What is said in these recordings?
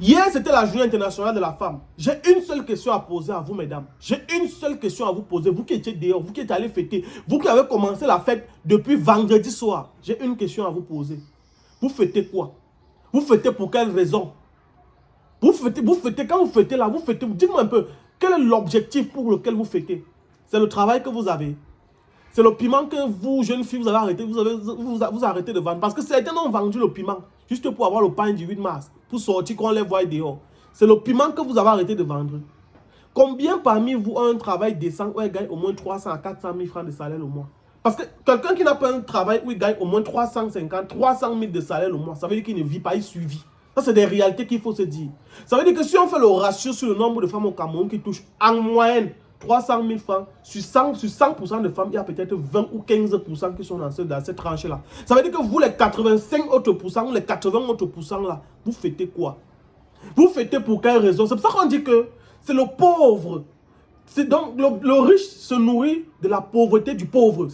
Hier, c'était la journée internationale de la femme. J'ai une seule question à poser à vous, mesdames. J'ai une seule question à vous poser. Vous qui étiez dehors, vous qui êtes allés fêter, vous qui avez commencé la fête depuis vendredi soir. J'ai une question à vous poser. Vous fêtez quoi? Vous fêtez pour quelle raison? Vous fêtez, quand vous fêtez là, vous fêtez, dites-moi un peu, quel est l'objectif pour lequel vous fêtez? C'est le travail que vous avez. C'est le piment que vous, jeunes filles, vous avez arrêté, vous arrêtez de vendre. Parce que certains ont vendu le piment juste pour avoir le pain du 8 mars, pour sortir qu'on les voit dehors. C'est le piment que vous avez arrêté de vendre. Combien parmi vous ont un travail décent où ils gagnent au moins 300 à 400 000 francs de salaire le mois? Parce que quelqu'un qui n'a pas un travail où il gagne au moins 350, 300 000 de salaire le mois, ça veut dire qu'il ne vit pas, il survit. Ça, c'est des réalités qu'il faut se dire. Ça veut dire que si on fait le ratio sur le nombre de femmes au Cameroun qui touchent en moyenne 300 000 francs, sur 100% de femmes, il y a peut-être 20 ou 15% qui sont dans cette tranche-là. Ça veut dire que vous, les 85 autres pourcents, ou les 80 autres pourcents là, vous fêtez quoi? Vous fêtez pour quelle raison? C'est pour ça qu'on dit que c'est le pauvre. Donc, le riche se nourrit de la pauvreté du pauvre.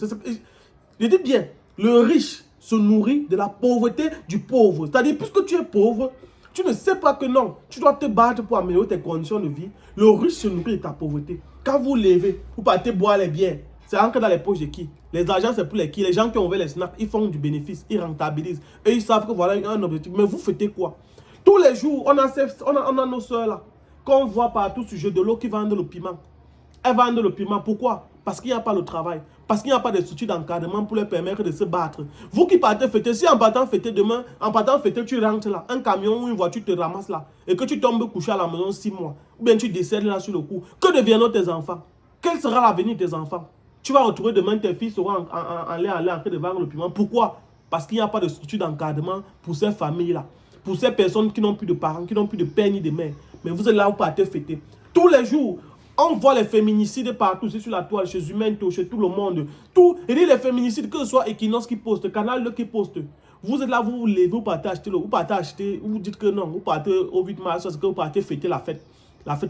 Je dis bien, le riche se nourrit de la pauvreté du pauvre. C'est-à-dire, puisque tu es pauvre, tu ne sais pas que non, tu dois te battre pour améliorer tes conditions de vie. Le riche se nourrit de ta pauvreté. Quand vous levez, vous partez boire les bières. C'est rentré dans les poches de qui? Les argents, c'est pour les qui? Les gens qui ont ouvert les snacks, ils font du bénéfice, ils rentabilisent. Et ils savent que voilà un objectif. Mais vous fêtez quoi? Tous les jours, on a nos soeurs là, qu'on voit partout sur jeu de l'eau qui vendent le piment. Elles vendent le piment. Pourquoi? Parce qu'il n'y a pas le travail. Parce qu'il n'y a pas de structure d'encadrement pour leur permettre de se battre. Vous qui partez fêter, si en partant fêter demain, en partant fêter, tu rentres là, un camion ou une voiture te ramasse là, et que tu tombes couché à la maison 6 mois, ou bien tu décèdes là sur le coup, que deviendront tes enfants? Quel sera l'avenir de tes enfants? Tu vas retrouver demain tes filles seront en train de vendre le piment. Pourquoi? Parce qu'il n'y a pas de structure d'encadrement pour ces familles-là. Pour ces personnes qui n'ont plus de parents, qui n'ont plus de père ni de mère. Mais vous êtes là, vous partez fêter. Tous les jours, on voit les féminicides partout, c'est sur la toile, chez Humento, chez tout le monde. Tout, et les féminicides, que ce soit Equinox qui poste, Canal 2 qui poste. Vous êtes là, vous vous levez, vous partez acheter, vous dites que non, vous partez au 8 mars, parce que vous partez fêter la fête.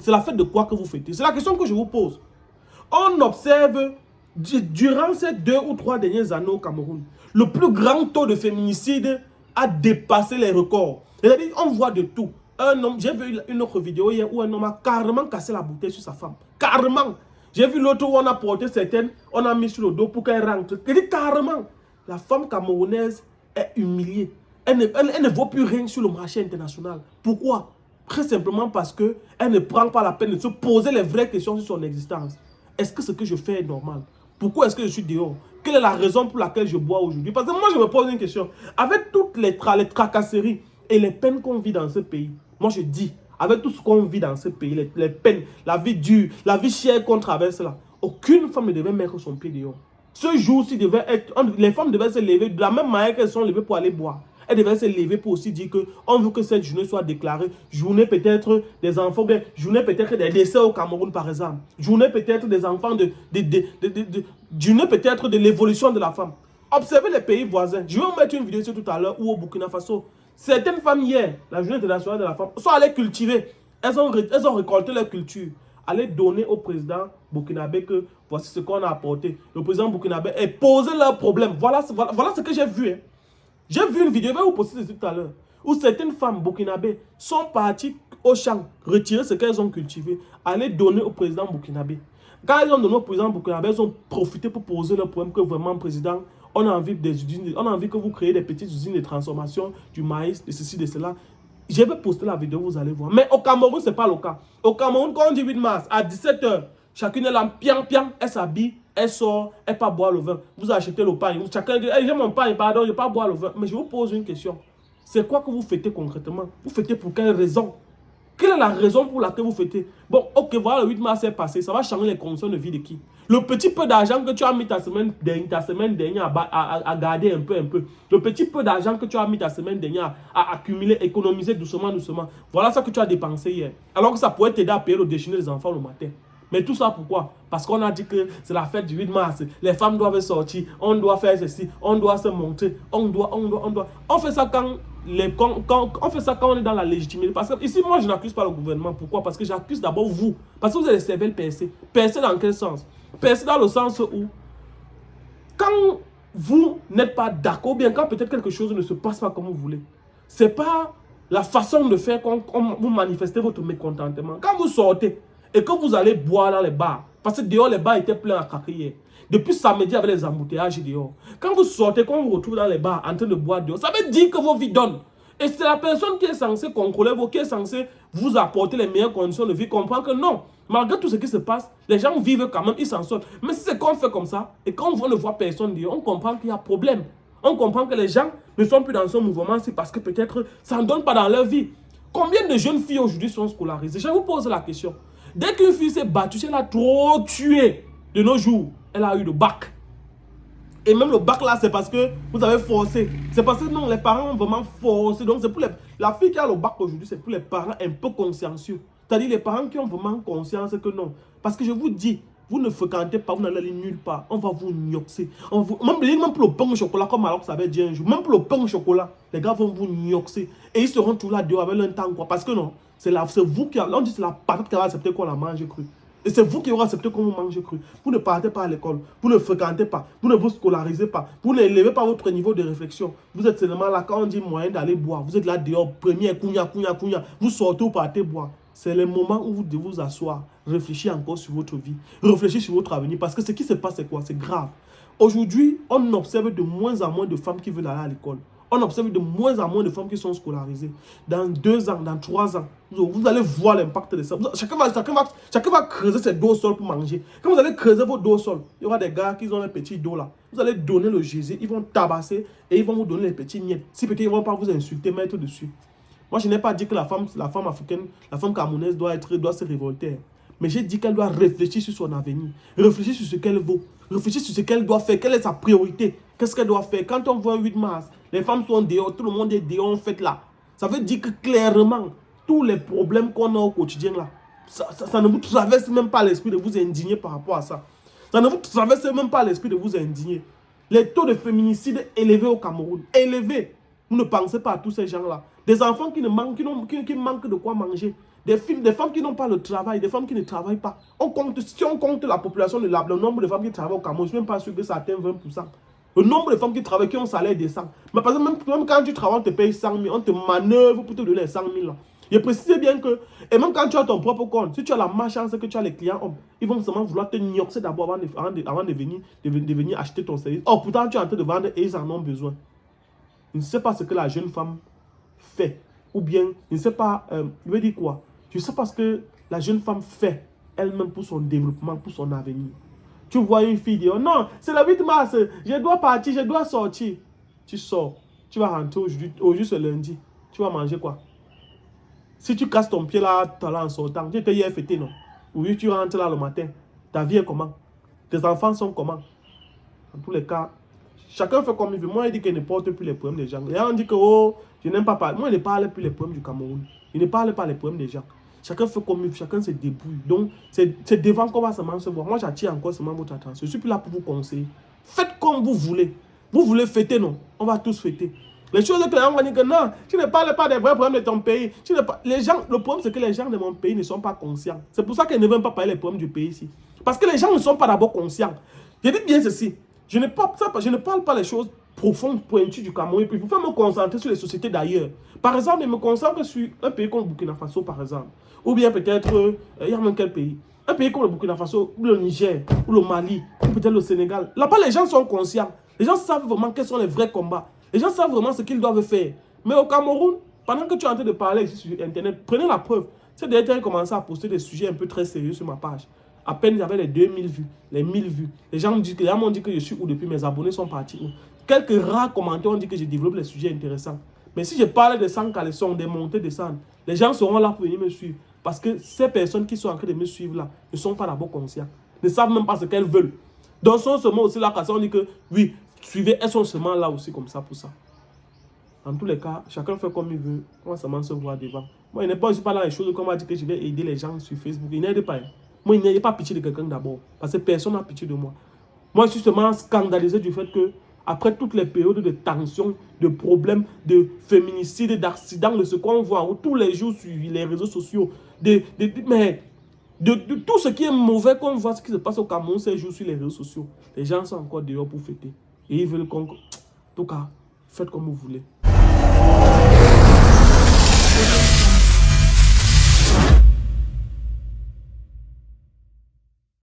C'est la fête de quoi que vous fêtez? C'est la question que je vous pose. On observe, durant ces 2 ou 3 dernières années au Cameroun, le plus grand taux de féminicide a dépassé les records. C'est-à-dire, on voit de tout. Un homme, j'ai vu une autre vidéo hier où un homme a carrément cassé la bouteille sur sa femme. Carrément. J'ai vu l'autre où on a porté certaines, on a mis sur le dos pour qu'elle rentre. Je dis carrément. La femme camerounaise est humiliée. Elle ne vaut plus rien sur le marché international. Pourquoi? Très simplement parce qu'elle ne prend pas la peine de se poser les vraies questions sur son existence. Est-ce que ce que je fais est normal? Pourquoi est-ce que je suis dehors? Quelle est la raison pour laquelle je bois aujourd'hui? Parce que moi, je me pose une question. Avec toutes les tracasseries et les peines qu'on vit dans ce pays, moi, je dis, avec tout ce qu'on vit dans ce pays, les peines, la vie dure, la vie chère qu'on traverse là, aucune femme ne devait mettre son pied dehors. Ce jour-ci devait être, les femmes devaient se lever de la même manière qu'elles sont levées pour aller boire. Elles devaient se lever pour aussi dire qu'on veut que cette journée soit déclarée journée peut-être des enfants, bien, journée peut-être des décès au Cameroun par exemple, journée peut-être des enfants, journée peut-être de l'évolution de la femme. Observez les pays voisins. Je vais vous mettre une vidéo sur tout à l'heure où au Burkina Faso, certaines femmes hier, la journée internationale de la femme, sont allées cultiver. Elles ont récolté leur culture. Aller donner au président burkinabé que voici ce qu'on a apporté. Le président burkinabé et poser leurs problèmes. Voilà ce que j'ai vu. Hein. J'ai vu une vidéo, je vais vous poster tout à l'heure, où certaines femmes burkinabées sont parties au champ, retirer ce qu'elles ont cultivé, aller donner au président burkinabé. Quand elles ont donné au président burkinabé, elles ont profité pour poser leur problème que vraiment, président, on a envie des usines, on a envie que vous créez des petites usines de transformation du maïs, de ceci, de cela. Je vais poster la vidéo, vous allez voir. Mais au Cameroun, ce n'est pas le cas. Au Cameroun, quand on dit 8 mars, à 17 h, chacune est là, pian, elle s'habille, elle sort, elle part boire le vin. Vous achetez le pain. Chacun dit, hey, j'ai mon pain, pardon, je ne vais pas boire le vin. Mais je vous pose une question. C'est quoi que vous fêtez concrètement? Vous fêtez pour quelle raison? Quelle est la raison pour laquelle vous fêtez? Bon, ok, voilà, le 8 mars est passé. Ça va changer les conditions de vie de qui? Le petit peu d'argent que tu as mis ta semaine dernière à garder un peu. Le petit peu d'argent que tu as mis ta semaine dernière à accumuler, économiser doucement. Voilà ça que tu as dépensé hier. Alors que ça pourrait t'aider à payer le déjeuner des enfants le matin. Mais tout ça pourquoi? Parce qu'on a dit que c'est la fête du 8 mars. Les femmes doivent sortir. On doit faire ceci. On doit se montrer. On doit. On fait ça quand on est dans la légitimité. Parce que ici, moi, je n'accuse pas le gouvernement. Pourquoi? Parce que j'accuse d'abord vous. Parce que vous avez les cervelles percées. Percées dans quel sens? Percées dans le sens où, quand vous n'êtes pas d'accord, bien quand peut-être quelque chose ne se passe pas comme vous voulez, c'est pas La façon de faire quand vous manifestez votre mécontentement. Quand vous sortez et que vous allez boire dans les bars, parce que dehors les bars étaient pleins à craquer hier. Depuis samedi avec les embouteillages dehors. Quand vous sortez, quand vous vous retrouvez dans les bars en train de boire dehors, ça veut dire que vos vies donnent. Et c'est la personne qui est censée contrôler vous, qui est censée vous apporter les meilleures conditions de vie, comprend que non. Malgré tout ce qui se passe, les gens vivent quand même, ils s'en sortent. Mais si c'est qu'on fait comme ça, et quand on ne voit personne dehors, on comprend qu'il y a problème. On comprend que les gens ne sont plus dans ce mouvement, c'est parce que peut-être ça ne donne pas dans leur vie. Combien de jeunes filles aujourd'hui sont scolarisées? Je vous pose la question. Dès qu'une fille s'est battue, si elle a trop tué de nos jours, elle a eu le bac. Et même le bac là, c'est parce que vous avez forcé. C'est parce que non, les parents ont vraiment forcé. Donc c'est pour la fille qui a le bac aujourd'hui, c'est pour les parents un peu consciencieux. C'est-à-dire les parents qui ont vraiment conscience que non. Parce que je vous dis, vous ne fréquentez pas, vous n'allez aller nulle part. On va vous gnoxer. Même pour le pain au chocolat, comme alors que ça avait dit un jour, même pour le pain au chocolat, les gars vont vous gnoxer. Et ils seront tous là dehors avec leur temps. Quoi. Parce que non, c'est vous qui on dit c'est la patate qui va accepter qu'on la mange crue. Et c'est vous qui aurez accepté qu'on vous mange cru. Vous ne partez pas à l'école, vous ne fréquentez pas, vous ne vous scolarisez pas, vous n'élevez pas votre niveau de réflexion. Vous êtes seulement là quand on dit moyen d'aller boire. Vous êtes là dehors, premier, kounya. Vous sortez ou partez boire. C'est le moment où vous devez vous asseoir, réfléchir encore sur votre vie, réfléchir sur votre avenir. Parce que ce qui se passe, c'est quoi? C'est grave. Aujourd'hui, on observe de moins en moins de femmes qui veulent aller à l'école. On observe de moins en moins de femmes qui sont scolarisées. Dans 2 ans, dans 3 ans, vous allez voir l'impact de ça. Chacun va creuser ses dos au sol pour manger. Quand vous allez creuser vos dos au sol, il y aura des gars qui ont un petit dos là. Vous allez donner le Jésus, ils vont tabasser et ils vont vous donner les petits miettes. Si peut-être ils ne vont pas vous insulter, mettre dessus. Moi, je n'ai pas dit que la femme africaine, la femme camerounaise doit se révolter. Mais j'ai dit qu'elle doit réfléchir sur son avenir. Réfléchir sur ce qu'elle vaut. Réfléchir sur ce qu'elle doit faire. Quelle est sa priorité? Qu'est-ce qu'elle doit faire? Quand on voit un 8 mars, les femmes sont dehors, tout le monde est dehors, on fait là. Ça veut dire que clairement, tous les problèmes qu'on a au quotidien là, ça ne vous traverse même pas l'esprit de vous indigner par rapport à ça. Ça ne vous traverse même pas l'esprit de vous indigner. Les taux de féminicide élevés au Cameroun, élevés. Vous ne pensez pas à tous ces gens-là. Des enfants qui manquent de quoi manger. Des femmes qui n'ont pas le travail, des femmes qui ne travaillent pas. Si on compte la population, le nombre de femmes qui travaillent au Cameroun, je ne suis même pas sûr que ça atteint 20%. Le nombre de femmes qui travaillent, qui ont un salaire décent. Mais par exemple, même quand tu travailles, on te paye 100 000, on te manœuvre pour te donner 100 000. Là. Je précise bien que, et même quand tu as ton propre compte, si tu as la malchance que tu as les clients hommes, ils vont seulement vouloir te gnoxer d'abord avant de venir acheter ton service. Oh, pourtant tu es en train de vendre et ils en ont besoin. Je ne sais pas ce que la jeune femme fait. Ou bien, je ne sais pas, je veux dire quoi. Je ne sais pas ce que la jeune femme fait elle-même pour son développement, pour son avenir. Tu vois une fille dire, non, c'est le 8 mars, je dois partir, je dois sortir. Tu sors, tu vas rentrer aujourd'hui c'est lundi. Tu vas manger quoi? Si tu casses ton pied là, tu en sortant, tu étais hier fêté, non? Oui, tu rentres là le matin. Ta vie est comment? Tes enfants sont comment? En tous les cas, chacun fait comme il veut. Moi, il dit qu'il ne porte plus les problèmes des gens. Et on dit que, oh, je n'aime pas parler. Moi, il ne parle plus les problèmes du Cameroun. Il ne parle pas les problèmes des gens. Chacun fait comme il veut, chacun se débrouille. Donc, c'est devant qu'on va seulement se voir. Moi, j'attire encore seulement votre attention. Je suis plus là pour vous conseiller. Faites comme vous voulez. Vous voulez fêter, non? On va tous fêter. Les choses que les gens vont dire que non, tu ne parles pas des vrais problèmes de ton pays. Le problème, c'est que les gens de mon pays ne sont pas conscients. C'est pour ça qu'ils ne veulent pas parler des problèmes du pays ici. Parce que les gens ne sont pas d'abord conscients. Je dis bien ceci. Je ne parle pas les choses profondes, pointues du Cameroun. Et puis, il faut me concentrer sur les sociétés d'ailleurs. Par exemple, je me concentre sur un pays comme le Burkina Faso, par exemple. Ou bien peut-être, il y a même quel pays? Un pays comme le Burkina Faso, ou le Niger, ou le Mali, ou peut-être le Sénégal. Là-bas, les gens sont conscients. Les gens savent vraiment quels sont les vrais combats. Les gens savent vraiment ce qu'ils doivent faire. Mais au Cameroun, pendant que tu es en train de parler ici sur Internet, prenez la preuve. Ces derniers temps, j'ai commencé à poster des sujets un peu très sérieux sur ma page. À peine j'avais les 2000 vues, les 1000 vues. Les gens m'ont dit que je suis où depuis, mes abonnés sont partis où. Quelques rares commentaires ont dit que je développe les sujets intéressants. Mais si je parle de 100 caleçons, des montées, des descentes, les gens seront là pour venir me suivre. Parce que ces personnes qui sont en train de me suivre là ne sont pas d'abord conscients. Ne savent même pas ce qu'elles veulent. Donc, sont seulement aussi là, quand on dit que oui, suivez, elles sont seulement là aussi comme ça pour ça. En tous les cas, chacun fait comme il veut. On va seulement se voir devant. Moi, je ne suis pas là les choses comme on dit que je vais aider les gens sur Facebook. Il n'aide pas. Moi, il n'y a pas pitié de quelqu'un d'abord. Parce que personne n'a pitié de moi. Moi, je suis seulement scandalisé du fait que, après toutes les périodes de tension, de problèmes, de féminicide, d'accidents, de ce qu'on voit tous les jours sur les réseaux sociaux, de tout ce qui est mauvais qu'on voit, ce qui se passe au Cameroun ces jours sur les réseaux sociaux, les gens sont encore dehors pour fêter. Et ils veulent qu'on... En tout cas, faites comme vous voulez.